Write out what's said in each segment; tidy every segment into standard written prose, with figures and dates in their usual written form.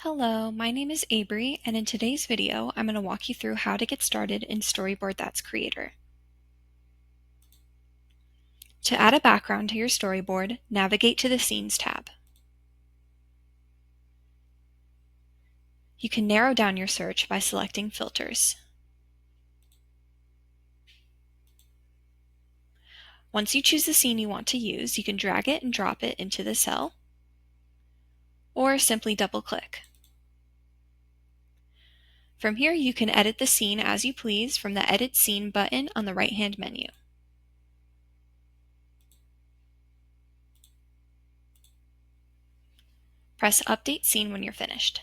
Hello, my name is Abri, and in today's video, I'm going to walk you through how to get started in Storyboard That's Creator. To add a background to your storyboard, navigate to the Scenes tab. You can narrow down your search by selecting Filters. Once you choose the scene you want to use, you can drag it and drop it into the cell, or simply double-click. From here, you can edit the scene as you please from the Edit Scene button on the right-hand menu. Press Update Scene when you're finished.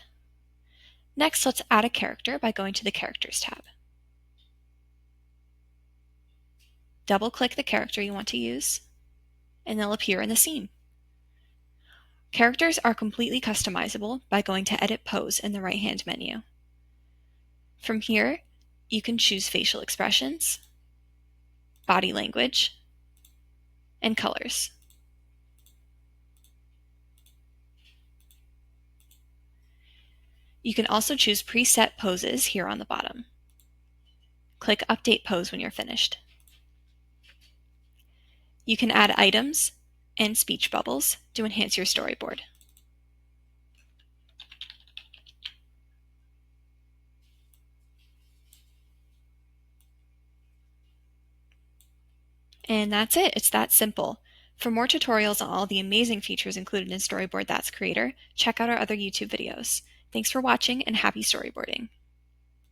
Next, let's add a character by going to the Characters tab. Double-click the character you want to use, and they'll appear in the scene. Characters are completely customizable by going to Edit Pose in the right-hand menu. From here, you can choose facial expressions, body language, and colors. You can also choose preset poses here on the bottom. Click Update Pose when you're finished. You can add items and speech bubbles to enhance your storyboard. And that's it. It's that simple. For more tutorials on all the amazing features included in Storyboard That's Creator, check out our other YouTube videos. Thanks for watching and happy storyboarding.